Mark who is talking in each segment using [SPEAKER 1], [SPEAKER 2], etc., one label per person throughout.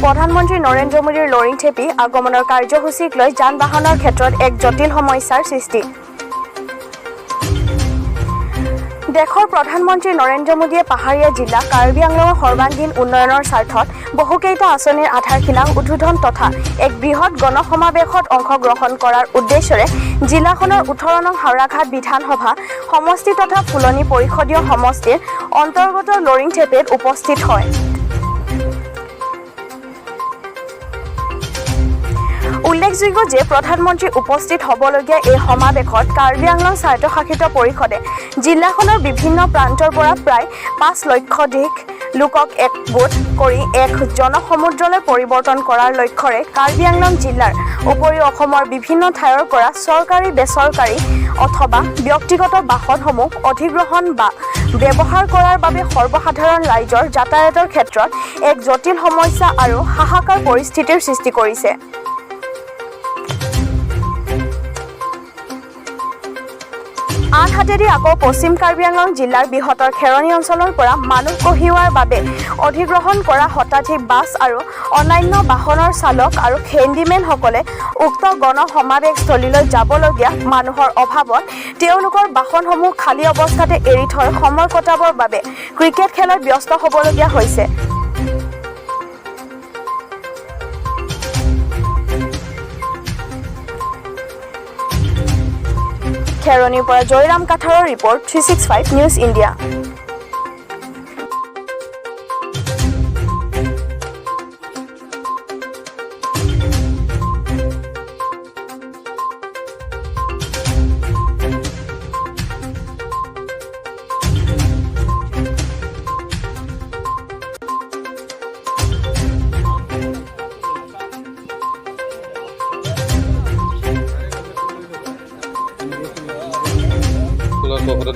[SPEAKER 1] প্ৰধানমন্ত্ৰী নৰেন্দ্ৰ মোদীৰ লৰিং থেপি আগমনৰ কাৰ্যসূচীক লৈ যান বাহনৰ ক্ষেত্ৰত এক জটিল সমস্যাৰ সৃষ্টি। দেশৰ প্ৰধানমন্ত্ৰী নৰেন্দ্ৰ মোদীয়ে পাহাৰীয়া জিলা কাৰ্বি আংলঙৰ সৰ্বাংগীন উন্নয়নৰ স্বাৰ্থত বহুকেইটা আঁচনিৰ আধাৰশিলা উদ্বোধন তথা এক বৃহৎ গণসমাৱেশত অংশগ্ৰহণ কৰাৰ উদ্দেশ্যৰে জিলাখনৰ 18 নং হাওৰাঘাট বিধানসভা সমষ্টি তথা ফুলনি পৰিষদীয় সমষ্টিৰ অন্তৰ্গত লৰিং থেপেত উপস্থিত হয়। উল্লেখযোগ্য যে প্ৰধানমন্ত্ৰী উপস্থিত হ'বলগীয়া এই সমাৱেশত কাৰ্বি আংলং স্বায়ত্তশাসিত পৰিষদে জিলাখনৰ বিভিন্ন প্ৰান্তৰ পৰা প্ৰায় 5 লক্ষাধিক লোকক একগোট কৰি এক জনসমুদ্ৰলৈ পৰিৱৰ্তন কৰাৰ লক্ষ্যৰে কাৰ্বি আংলং জিলাৰ উপৰিও অসমৰ বিভিন্ন ঠাইৰ পৰা চৰকাৰী বেচৰকাৰী অথবা ব্যক্তিগত বাহনসমূহ অধিগ্ৰহণ বা ব্যৱহাৰ কৰাৰ বাবে সৰ্বসাধাৰণ ৰাইজৰ যাতায়াতৰ ক্ষেত্ৰত এক জটিল সমস্যা আৰু হাহাকাৰ পৰিস্থিতিৰ সৃষ্টি কৰিছে। আনহাতেদি আকৌ পশ্চিম কাৰ্বি আংলং জিলাৰ বৃহত্তৰ খেৰণী অঞ্চলৰ পৰা মানুহ কঢ়িওৱাৰ বাবে অধিগ্ৰহণ কৰা শতাধিক বাছ আৰু অন্যান্য বাহনৰ চালক আৰু হেণ্ডিমেনসকলে উক্ত গণসমাৱেশস্থলীলৈ যাবলগীয়া মানুহৰ অভাৱত তেওঁলোকৰ বাহনসমূহ খালী অৱস্থাতে এৰি থৈ সময় কটাবৰ বাবে ক্ৰিকেট খেলত ব্যস্ত হ'বলগীয়া হৈছে। খেৰণীৰ পৰা জয়ৰাম কাঠাৰৰ ৰিপৰ্ট 365 নিউজ ইণ্ডিয়া।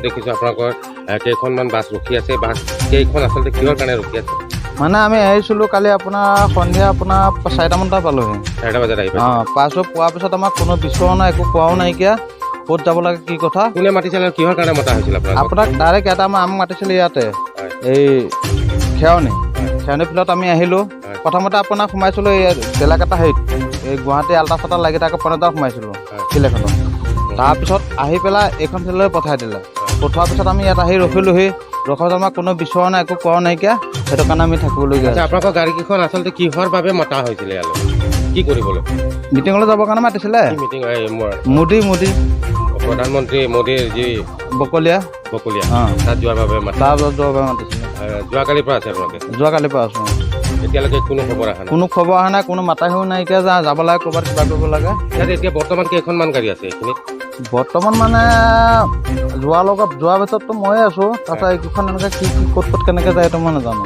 [SPEAKER 2] দেখিছোঁ আপোনালোকৰ কেইখনমান বাছ ৰখি আছে। বাছ কেইখন আচলতে কিহৰ কাৰণে ৰখি আছে?
[SPEAKER 3] মানে আমি আহিছিলোঁ কালি আপোনাৰ সন্ধিয়া আপোনাৰ 4টামান পালোহি।
[SPEAKER 2] 4টা বজাত আহি
[SPEAKER 3] পাছত পোৱাৰ পিছত আমাক কোনো বিচৰা নাই, একো কোৱাও নাইকিয়া, ক'ত যাব লাগে কি কথা।
[SPEAKER 2] কোনে মাতিছিল আৰু কিহৰ কাৰণে মতা হৈছিল
[SPEAKER 3] আপোনাক ডাইৰেক্ট এটা আমাক মাতিছিল ইয়াতে এই খেৰণী ফিল্ডত আমি আহিলোঁ। প্ৰথমতে আপোনাক সোমাইছিলোঁ এই বেলেগ এটা হেৰিত এই গুৱাহাটী আল্ট্ৰাচাটাৰ লাগি থকা পনেটাত সোমাইছিলোঁ ফিল্ড এখনত। তাৰপিছত আহি পেলাই এইখন ফিল্ডলৈ পঠাই দিলে। পঠোৱাৰ পিছত আমি ইয়াত আহি ৰখিলোহি। ৰখাত আমাক কোনো বিচৰা নাই, একো কোৱা নাইকিয়া, সেইটো কাৰণে আমি থাকিবলগীয়া।
[SPEAKER 2] আপোনালোকৰ গাড়ীকেইখন আচলতে কিহৰ বাবে মতা হৈছিলে ইয়ালৈ? কি কৰিবলৈ?
[SPEAKER 3] মিটিঙলৈ যাবৰ কাৰণে মাতিছিলে।
[SPEAKER 2] মিটিং
[SPEAKER 3] মোদী
[SPEAKER 2] প্ৰধানমন্ত্ৰী মোদীৰ যি বকলীয়া তাত যোৱাৰ বাবে
[SPEAKER 3] মাতিছিলে।
[SPEAKER 2] যোৱাকালিৰ পৰা আছে আপোনালোকে?
[SPEAKER 3] যোৱাকালিৰ পৰা আছোঁ।
[SPEAKER 2] এতিয়ালৈকে কোনো খবৰ অহা
[SPEAKER 3] নাই, কোনো মাতাহিও নাইকিয়া। যাব লাগে ক'ৰবাত কিবা কৰিব লাগে।
[SPEAKER 2] ইয়াত এতিয়া বৰ্তমান কেইখনমান গাড়ী আছে এইখিনিত?
[SPEAKER 3] বৰ্তমান মানে যোৱাৰ ভিতৰততো ময়ে আছোঁ। তাৰপিছত এইকেইখন এনেকৈ কি ক'ত কেনেকৈ যায় এইটো মই নাজানো।